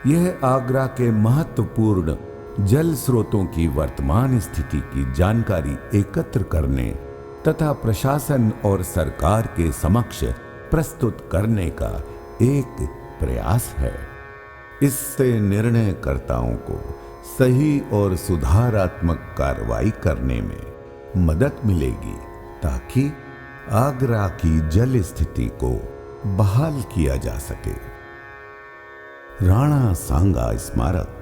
यह आगरा के महत्वपूर्ण जल स्रोतों की वर्तमान स्थिति की जानकारी एकत्र करने तथा प्रशासन और सरकार के समक्ष प्रस्तुत करने का एक प्रयास है। इससे निर्णयकर्ताओं को सही और सुधारात्मक कार्रवाई करने में मदद मिलेगी ताकि आगरा की जल स्थिति को बहाल किया जा सके। राणा सांगा स्मारक।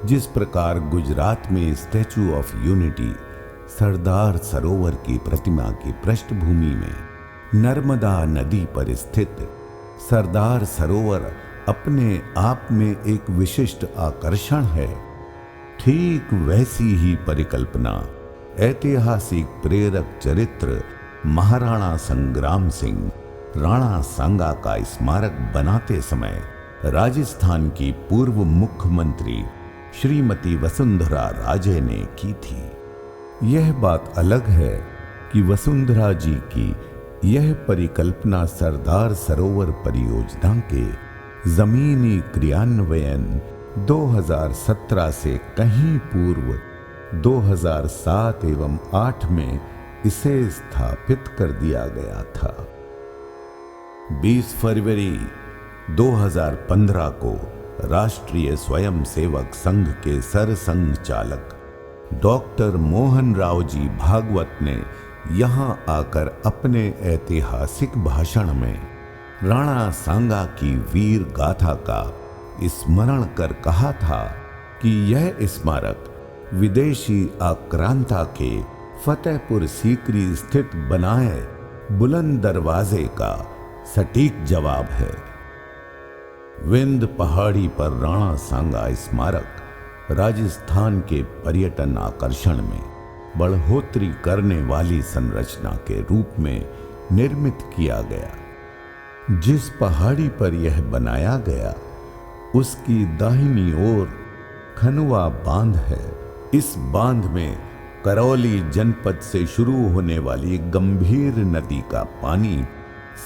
जिस प्रकार गुजरात में statue of unity Sardar Sarovar की प्रतिमा की पृष्ठभूमि में नर्मदा नदी पर स्थित सरदार सरोवर अपने आप में एक विशिष्ट आकर्षण है, ठीक वैसी ही परिकल्पना ऐतिहासिक प्रेरक चरित्र महाराणा संग्राम सिंह राणा सांगा का स्मारक बनाते समय राजस्थान की पूर्व मुख्यमंत्री श्रीमती वसुंधरा राजे ने की थी। यह बात अलग है कि वसुंधरा जी की यह परिकल्पना सरदार सरोवर परियोजना के जमीनी क्रियान्वयन 2017 से कहीं पूर्व 2007 एवं 8 में इसे स्थापित कर दिया गया था। 20 फरवरी 2015 को राष्ट्रीय स्वयंसेवक संघ के सरसंघ चालक डॉक्टर मोहन राव जी भागवत ने यहां आकर अपने ऐतिहासिक भाषण में राणा सांगा की वीर गाथा का स्मरण कर कहा था कि यह स्मारक विदेशी आक्रांता के फतेहपुर सीकरी स्थित बनाए बुलंद दरवाजे का सटीक जवाब है। विंध्य पहाड़ी पर राणा सांगा स्मारक राजस्थान के पर्यटन आकर्षण में बढ़ोतरी करने वाली संरचना के रूप में निर्मित किया गया। जिस पहाड़ी पर यह बनाया गया उसकी दाहिनी ओर खनुआ बांध है। इस बांध में करौली जनपद से शुरू होने वाली गंभीर नदी का पानी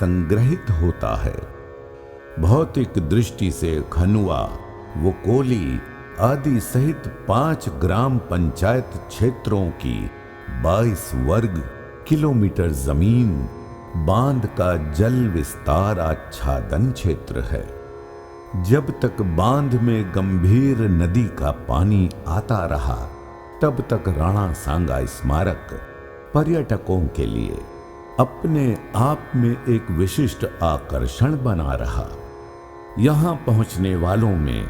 संग्रहित होता है। भौतिक दृष्टि से खनुआ, वकोली आदि सहित 5 ग्राम पंचायत क्षेत्रों की 22 वर्ग किलोमीटर जमीन बांध का जल विस्तार आच्छादन क्षेत्र है। जब तक बांध में गंभीर नदी का पानी आता रहा तब तक राणा सांगा स्मारक पर्यटकों के लिए अपने आप में एक विशिष्ट आकर्षण बना रहा। यहां पहुंचने वालों में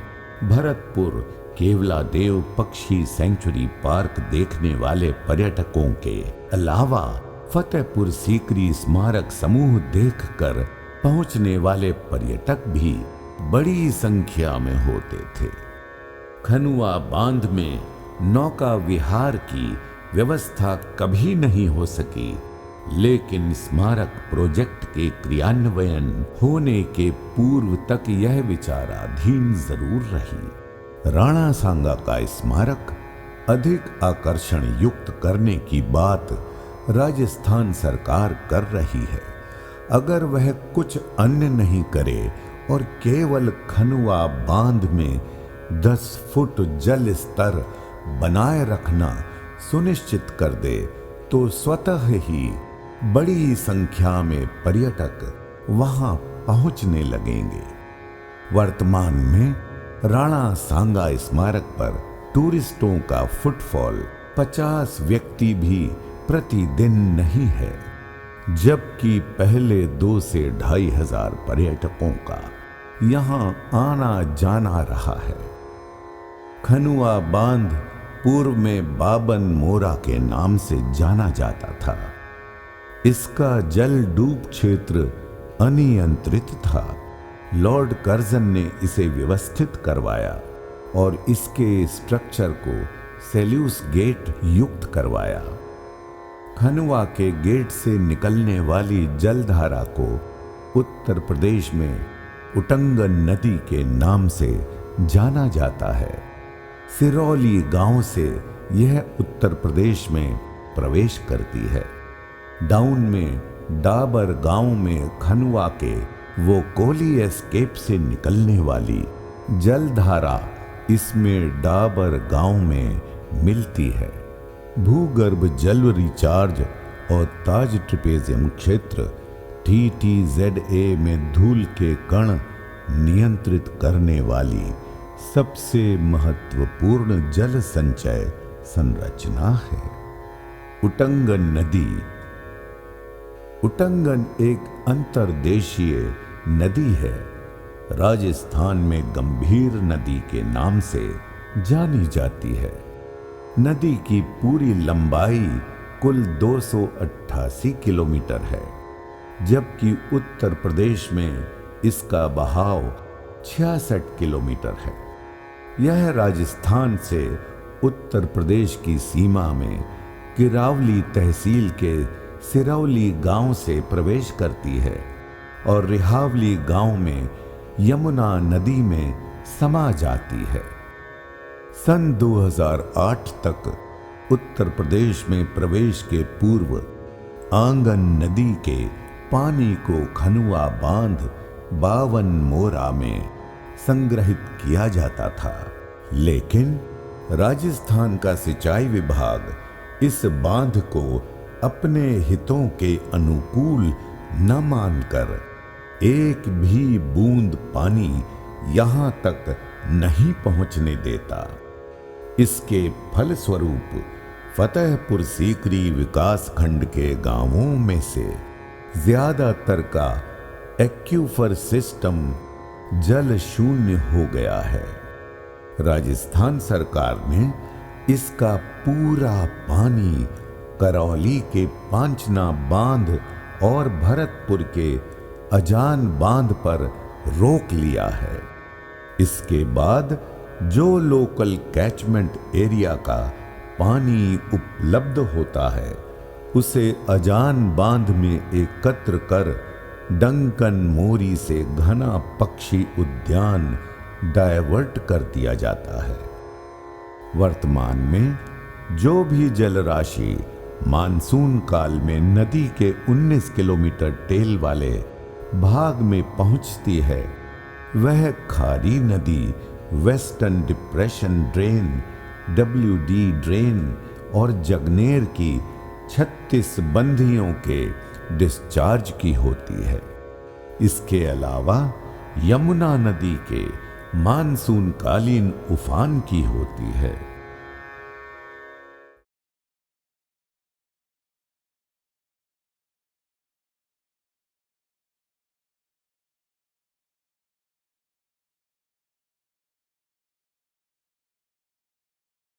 भरतपुर केवलादेव पक्षी सेंचुरी पार्क देखने वाले पर्यटकों के अलावा फतेहपुर सीकरी स्मारक समूह देखकर पहुंचने वाले पर्यटक भी बड़ी संख्या में होते थे। खनुआ बांध में नौका विहार की व्यवस्था कभी नहीं हो सकी, लेकिन स्मारक प्रोजेक्ट के क्रियान्वयन होने के पूर्व तक यह विचाराधीन जरूर रही। राणा सांगा का स्मारक अधिक आकर्षण युक्त करने की बात राजस्थान सरकार कर रही है। अगर वह कुछ अन्य नहीं करे और केवल खनुआ बांध में 10 फुट जल स्तर बनाए रखना सुनिश्चित कर दे तो स्वतः ही बड़ी संख्या में पर्यटक वहां पहुंचने लगेंगे। वर्तमान में राणा सांगा स्मारक पर टूरिस्टों का फुटफॉल 50 व्यक्ति भी प्रतिदिन नहीं है, जबकि पहले 2 से 2,500 पर्यटकों का यहां आना जाना रहा है। खनुआ बांध पूर्व में बाबन मोरा के नाम से जाना जाता था। इसका जल डूब क्षेत्र अनियंत्रित था। लॉर्ड कर्जन ने इसे व्यवस्थित करवाया और इसके स्ट्रक्चर को सेल्यूस गेट युक्त करवाया। खनुआ के गेट से निकलने वाली जलधारा को उत्तर प्रदेश में उटंगन नदी के नाम से जाना जाता है। सिरौली गांव से यह उत्तर प्रदेश में प्रवेश करती है। डाउन में डाबर गांव में खनुआ के वो कोली एस्केप से निकलने वाली जलधारा इसमें डाबर गांव में मिलती है। भूगर्भ जल रिचार्ज और ताज ट्रेपेजियम क्षेत्र TTZA में धूल के कण नियंत्रित करने वाली सबसे महत्वपूर्ण जल संचय संरचना है। उटंगन नदी। उटंगन एक अंतर्देशीय नदी है। राजस्थान में गंभीर नदी के नाम से जानी जाती है। नदी की पूरी लंबाई कुल 288 किलोमीटर है, जबकि उत्तर प्रदेश में इसका बहाव 66 किलोमीटर है। यह राजस्थान से उत्तर प्रदेश की सीमा में किरावली तहसील के सिरौली गांव से प्रवेश करती है और रिहावली गांव में यमुना नदी में समा जाती है। सन 2008 तक उत्तर प्रदेश में प्रवेश के पूर्व आंगन नदी के पानी को खनुआ बांध 52 मोरा में संग्रहित किया जाता था, लेकिन राजस्थान का सिंचाई विभाग इस बांध को अपने हितों के अनुकूल न मानकर एक भी बूंद पानी यहां तक नहीं पहुंचने देता। इसके फलस्वरूप फतेहपुर सीकरी विकास खंड के गांवों में से ज्यादातर का एक्यूफर सिस्टम जल शून्य हो गया है। राजस्थान सरकार ने इसका पूरा पानी करौली के पांचना बांध और भरतपुर के अजान बांध पर रोक लिया है। इसके बाद जो लोकल कैचमेंट एरिया का पानी उपलब्ध होता है उसे अजान बांध में एकत्र कर डंकन मोरी से घना पक्षी उद्यान डायवर्ट कर दिया जाता है। वर्तमान में जो भी जल राशि मानसून काल में नदी के 19 किलोमीटर टेल वाले भाग में पहुंचती है, वह खारी नदी western depression drain, WD drain और जगनेर की 36 बंधियों के डिस्चार्ज की होती है। इसके अलावा यमुना नदी के मानसून कालीन उफान की होती है।